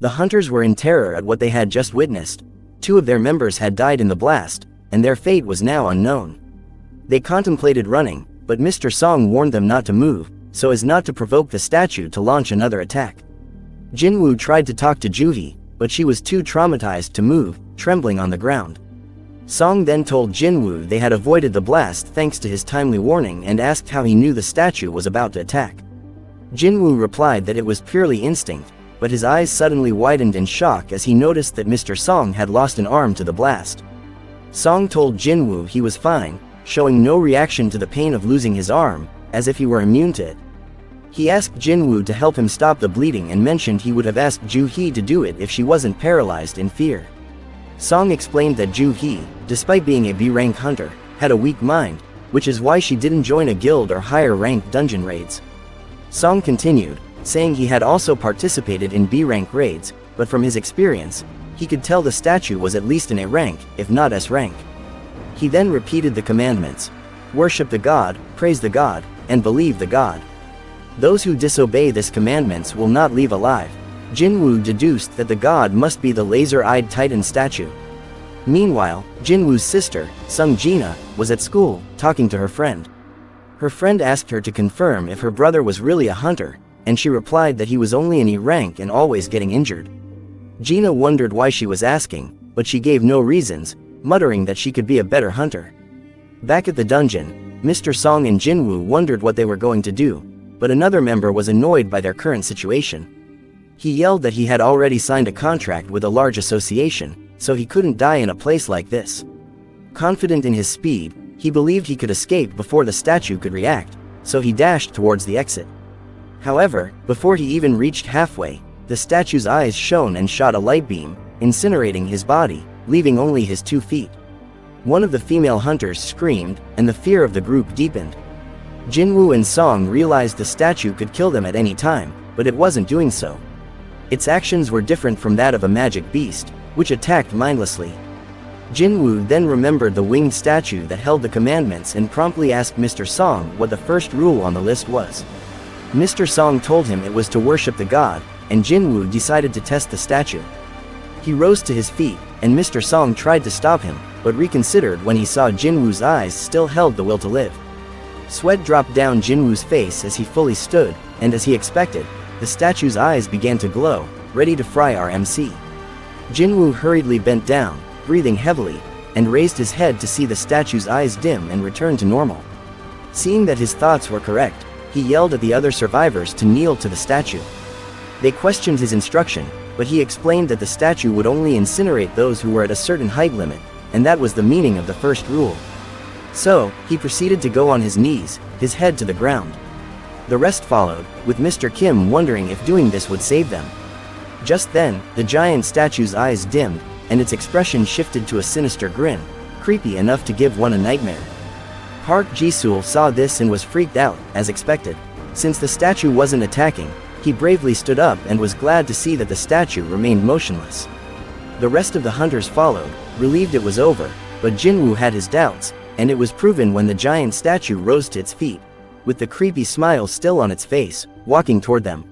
The hunters were in terror at what they had just witnessed. 2 of their members had died in the blast, and their fate was now unknown. They contemplated running, but Mr. Song warned them not to move, so as not to provoke the statue to launch another attack. Jinwoo tried to talk to Juhee, but she was too traumatized to move, trembling on the ground. Song then told Jinwoo they had avoided the blast thanks to his timely warning and asked how he knew the statue was about to attack. Jinwoo replied that it was purely instinct, but his eyes suddenly widened in shock as he noticed that Mr. Song had lost an arm to the blast. Song told Jinwoo he was fine, showing no reaction to the pain of losing his arm, as if he were immune to it. He asked Jinwoo to help him stop the bleeding and mentioned he would have asked Juhee to do it if she wasn't paralyzed in fear. Song explained that Juhee, despite being a B-rank hunter, had a weak mind, which is why she didn't join a guild or higher-rank dungeon raids. Song continued, saying he had also participated in B-rank raids, but from his experience, he could tell the statue was at least in A rank, if not S rank. He then repeated the commandments: worship the god, praise the god, and believe the god. Those who disobey these commandments will not leave alive. Jinwoo deduced that the god must be the laser-eyed titan statue. Meanwhile, Jinwoo's sister, Sung Jina, was at school, talking to her friend. Her friend asked her to confirm if her brother was really a hunter, and she replied that he was only in E rank and always getting injured. Jina wondered why she was asking, but she gave no reasons, muttering that she could be a better hunter. Back at the dungeon, Mr. Song and Jinwoo wondered what they were going to do, but another member was annoyed by their current situation. He yelled that he had already signed a contract with a large association, so he couldn't die in a place like this. Confident in his speed, he believed he could escape before the statue could react, so he dashed towards the exit. However, before he even reached halfway, the statue's eyes shone and shot a light beam, incinerating his body, leaving only his 2 feet. One of the female hunters screamed, and the fear of the group deepened. Jinwoo and Song realized the statue could kill them at any time, but it wasn't doing so. Its actions were different from that of a magic beast, which attacked mindlessly. Jinwoo then remembered the winged statue that held the commandments and promptly asked Mr. Song what the first rule on the list was. Mr. Song told him it was to worship the god, and Jinwoo decided to test the statue. He rose to his feet, and Mr. Song tried to stop him, but reconsidered when he saw Jinwoo's eyes still held the will to live. Sweat dropped down Jinwoo's face as he fully stood, and as he expected, the statue's eyes began to glow, ready to fry our MC. Jinwoo hurriedly bent down, breathing heavily, and raised his head to see the statue's eyes dim and return to normal. Seeing that his thoughts were correct, he yelled at the other survivors to kneel to the statue. They questioned his instruction, but he explained that the statue would only incinerate those who were at a certain height limit, and that was the meaning of the first rule. So, he proceeded to go on his knees, his head to the ground. The rest followed, with Mr. Kim wondering if doing this would save them. Just then, the giant statue's eyes dimmed, and its expression shifted to a sinister grin, creepy enough to give one a nightmare. Park Ji-sul saw this and was freaked out, as expected. Since the statue wasn't attacking, he bravely stood up and was glad to see that the statue remained motionless. The rest of the hunters followed, relieved it was over, but Jinwoo had his doubts, and it was proven when the giant statue rose to its feet, with the creepy smile still on its face, walking toward them.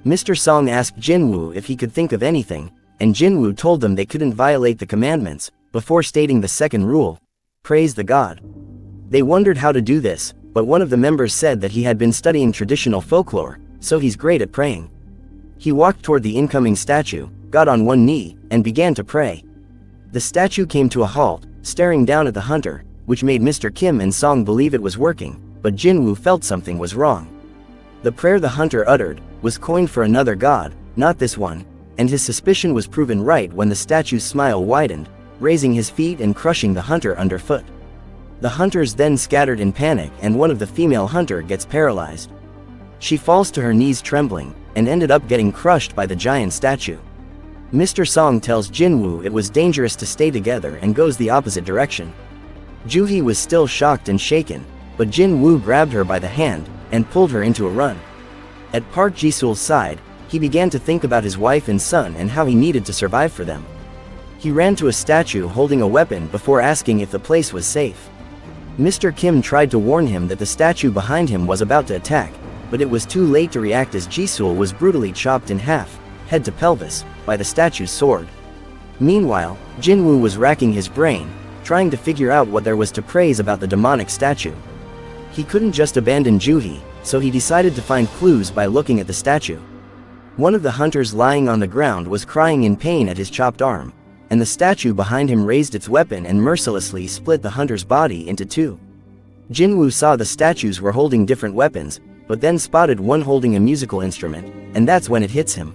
Mr. Song asked Jinwoo if he could think of anything, and Jinwoo told them they couldn't violate the commandments, before stating the second rule: praise the god. They wondered how to do this, but one of the members said that he had been studying traditional folklore, so he's great at praying. He walked toward the incoming statue, got on one knee, and began to pray. The statue came to a halt, staring down at the hunter, which made Mr. Kim and Song believe it was working, but Jinwoo felt something was wrong. The prayer the hunter uttered was coined for another god, not this one, and his suspicion was proven right when the statue's smile widened, raising his feet and crushing the hunter underfoot. The hunters then scattered in panic and one of the female hunter gets paralyzed. She falls to her knees trembling, and ended up getting crushed by the giant statue. Mr. Song tells Jinwoo it was dangerous to stay together and goes the opposite direction. Juhee was still shocked and shaken, but Jinwoo grabbed her by the hand, and pulled her into a run. At Park Ji-sul's side, he began to think about his wife and son and how he needed to survive for them. He ran to a statue holding a weapon before asking if the place was safe. Mr. Kim tried to warn him that the statue behind him was about to attack, but it was too late to react as Ji-sul was brutally chopped in half, head to pelvis, by the statue's sword. Meanwhile, Jinwoo was racking his brain, trying to figure out what there was to praise about the demonic statue. He couldn't just abandon Juhi, so he decided to find clues by looking at the statue. One of the hunters lying on the ground was crying in pain at his chopped arm, and the statue behind him raised its weapon and mercilessly split the hunter's body into two. Jinwoo saw the statues were holding different weapons, but then spotted one holding a musical instrument, and that's when it hits him.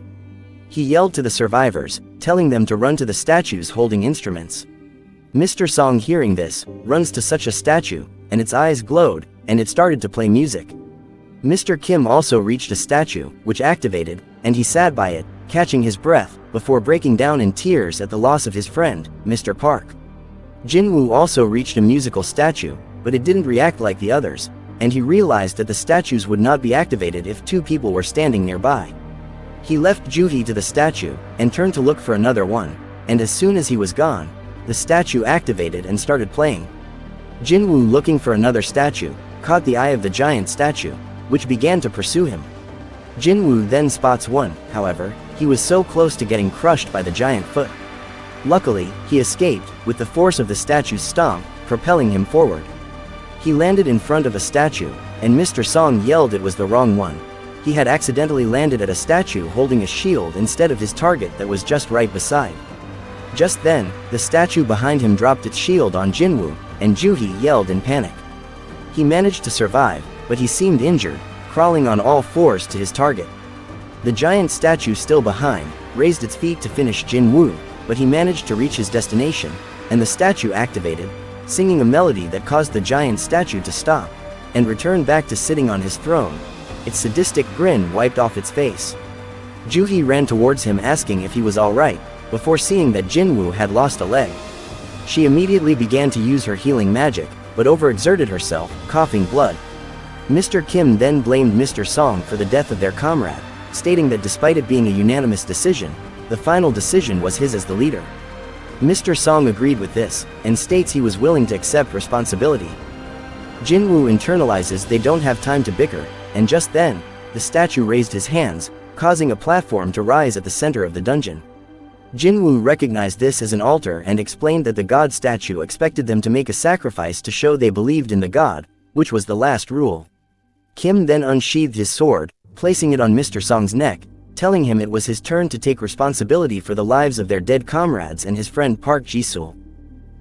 He yelled to the survivors, telling them to run to the statues holding instruments. Mr. Song, hearing this, runs to such a statue, and its eyes glowed, and it started to play music. Mr. Kim also reached a statue, which activated, and he sat by it, catching his breath, before breaking down in tears at the loss of his friend, Mr. Park. Jinwoo also reached a musical statue, but it didn't react like the others, and he realized that the statues would not be activated if two people were standing nearby. He left Juhi to the statue, and turned to look for another one, and as soon as he was gone, the statue activated and started playing. Jinwoo, looking for another statue, caught the eye of the giant statue, which began to pursue him. Jinwoo then spots one, however, he was so close to getting crushed by the giant foot. Luckily, he escaped, with the force of the statue's stomp, propelling him forward. He landed in front of a statue, and Mr. Song yelled it was the wrong one. He had accidentally landed at a statue holding a shield instead of his target that was just right beside. Just then, the statue behind him dropped its shield on Jinwoo, and Juhi yelled in panic. He managed to survive, but he seemed injured, crawling on all fours to his target. The giant statue, still behind, raised its feet to finish Jinwoo, but he managed to reach his destination, and the statue activated, singing a melody that caused the giant statue to stop, and return back to sitting on his throne. Its sadistic grin wiped off its face. Juhi ran towards him asking if he was alright, before seeing that Jinwoo had lost a leg. She immediately began to use her healing magic, but overexerted herself, coughing blood. Mr. Kim then blamed Mr. Song for the death of their comrade, stating that despite it being a unanimous decision, the final decision was his as the leader. Mr. Song agreed with this, and states he was willing to accept responsibility. Jinwoo internalizes they don't have time to bicker, and just then, the statue raised his hands, causing a platform to rise at the center of the dungeon. Jinwoo recognized this as an altar and explained that the god statue expected them to make a sacrifice to show they believed in the god, which was the last rule. Kim then unsheathed his sword, placing it on Mr. Song's neck, telling him it was his turn to take responsibility for the lives of their dead comrades and his friend Park Ji-sul.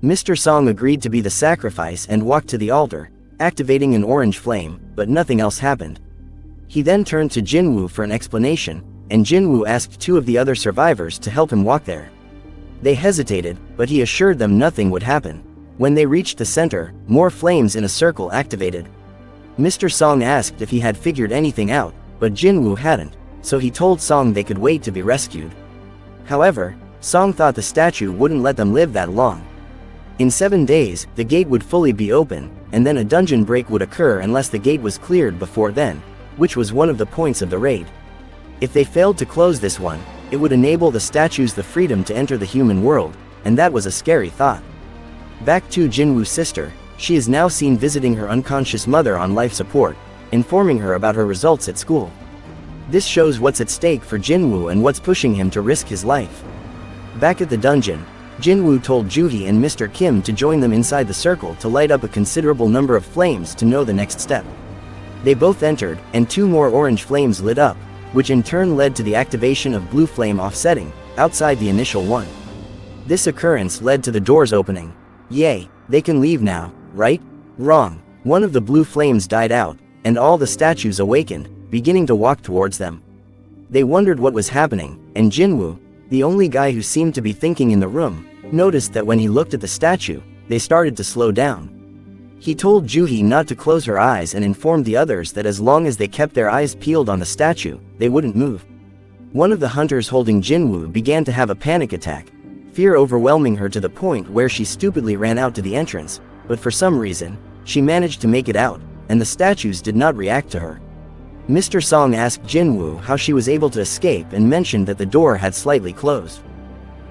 Mr. Song agreed to be the sacrifice and walked to the altar, activating an orange flame, but nothing else happened. He then turned to Jinwoo for an explanation, and Jinwoo asked two of the other survivors to help him walk there. They hesitated, but he assured them nothing would happen. When they reached the center, more flames in a circle activated. Mr. Song asked if he had figured anything out, but Jinwoo hadn't, so he told Song they could wait to be rescued. However, Song thought the statue wouldn't let them live that long. In 7 days, the gate would fully be open, and then a dungeon break would occur unless the gate was cleared before then, which was one of the points of the raid. If they failed to close this one, it would enable the statues the freedom to enter the human world, and that was a scary thought. Back to Jinwoo's sister, she is now seen visiting her unconscious mother on life support, informing her about her results at school. This shows what's at stake for Jinwoo and what's pushing him to risk his life. Back at the dungeon, Jinwoo told Juhi and Mr. Kim to join them inside the circle to light up a considerable number of flames to know the next step. They both entered, and 2 more orange flames lit up, which in turn led to the activation of blue flame offsetting, outside the initial one. This occurrence led to the doors opening. Yay, they can leave now, right? Wrong. One of the blue flames died out, and all the statues awakened, beginning to walk towards them. They wondered what was happening, and Jinwoo, the only guy who seemed to be thinking in the room, noticed that when he looked at the statue, they started to slow down. He told Juhi not to close her eyes and informed the others that as long as they kept their eyes peeled on the statue, they wouldn't move. One of the hunters holding Jinwoo began to have a panic attack, fear overwhelming her to the point where she stupidly ran out to the entrance, but for some reason, she managed to make it out, and the statues did not react to her. Mr. Song asked Jinwoo how she was able to escape and mentioned that the door had slightly closed.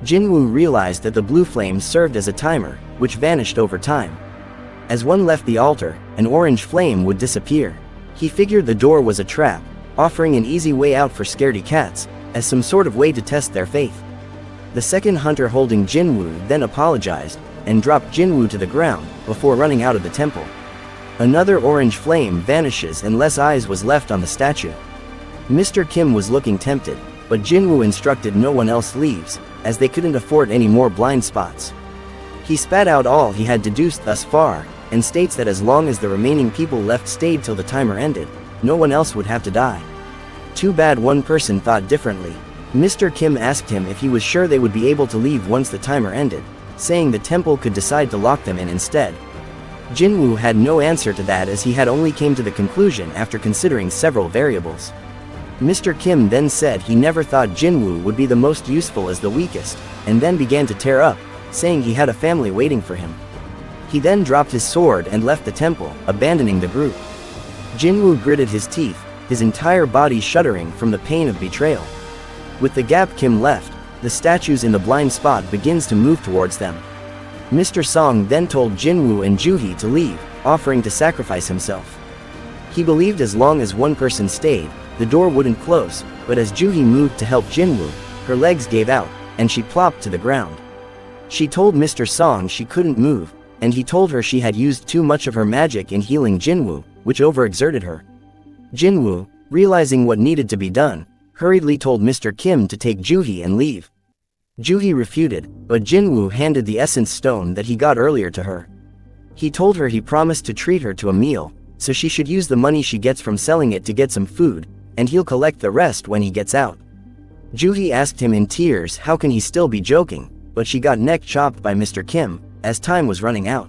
Jinwoo realized that the blue flames served as a timer, which vanished over time. As one left the altar, an orange flame would disappear. He figured the door was a trap, offering an easy way out for scaredy cats, as some sort of way to test their faith. The second hunter holding Jinwoo then apologized, and dropped Jinwoo to the ground, before running out of the temple. Another orange flame vanishes and less eyes was left on the statue. Mr. Kim was looking tempted, but Jinwoo instructed no one else leaves, as they couldn't afford any more blind spots. He spat out all he had deduced thus far, and states that as long as the remaining people left stayed till the timer ended, no one else would have to die. Too bad one person thought differently. Mr. Kim asked him if he was sure they would be able to leave once the timer ended, saying the temple could decide to lock them in instead. Jinwoo had no answer to that as he had only came to the conclusion after considering several variables. Mr. Kim then said he never thought Jinwoo would be the most useful as the weakest, and then began to tear up, saying he had a family waiting for him. He then dropped his sword and left the temple, abandoning the group. Jinwoo gritted his teeth, his entire body shuddering from the pain of betrayal. With the gap Kim left, the statues in the blind spot begins to move towards them. Mr. Song then told Jinwoo and Juhee to leave, offering to sacrifice himself. He believed as long as one person stayed, the door wouldn't close, but as Juhee moved to help Jinwoo, her legs gave out, and she plopped to the ground. She told Mr. Song she couldn't move, and he told her she had used too much of her magic in healing Jinwoo, which overexerted her. Jinwoo, realizing what needed to be done, hurriedly told Mr. Kim to take Juhee and leave. Juhee refuted, but Jinwoo handed the essence stone that he got earlier to her. He told her he promised to treat her to a meal, so she should use the money she gets from selling it to get some food, and he'll collect the rest when he gets out. Juhee asked him in tears how can he still be joking, but she got neck chopped by Mr. Kim, as time was running out.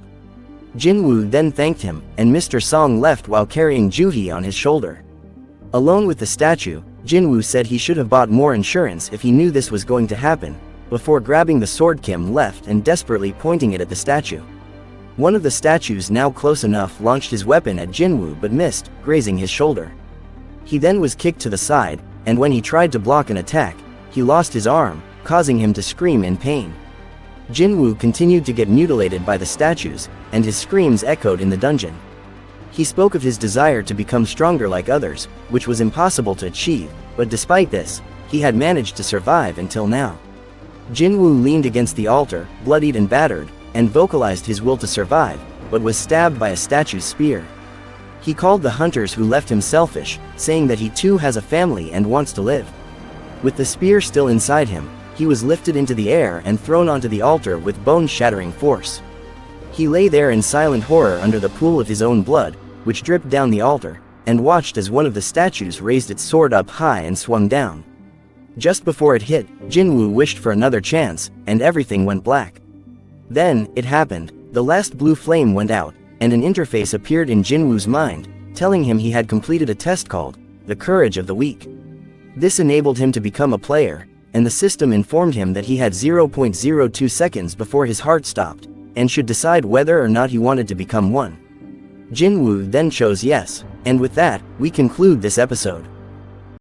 Jinwoo then thanked him, and Mr. Song left while carrying Juhee on his shoulder. Alone with the statue, Jinwoo said he should have bought more insurance if he knew this was going to happen, before grabbing the sword Kim left and desperately pointing it at the statue. One of the statues now close enough launched his weapon at Jinwoo but missed, grazing his shoulder. He then was kicked to the side, and when he tried to block an attack, he lost his arm, causing him to scream in pain. Jinwoo continued to get mutilated by the statues, and his screams echoed in the dungeon. He spoke of his desire to become stronger like others, which was impossible to achieve, but despite this, he had managed to survive until now. Jinwoo leaned against the altar, bloodied and battered, and vocalized his will to survive, but was stabbed by a statue's spear. He called the hunters who left him selfish, saying that he too has a family and wants to live. With the spear still inside him, he was lifted into the air and thrown onto the altar with bone-shattering force. He lay there in silent horror under the pool of his own blood, which dripped down the altar, and watched as one of the statues raised its sword up high and swung down. Just before it hit, Jinwoo wished for another chance, and everything went black. Then, it happened, the last blue flame went out, and an interface appeared in Jinwoo's mind, telling him he had completed a test called the Courage of the Weak. This enabled him to become a player, and the system informed him that he had 0.02 seconds before his heart stopped, and should decide whether or not he wanted to become one. Jinwoo then chose yes, and with that, we conclude this episode.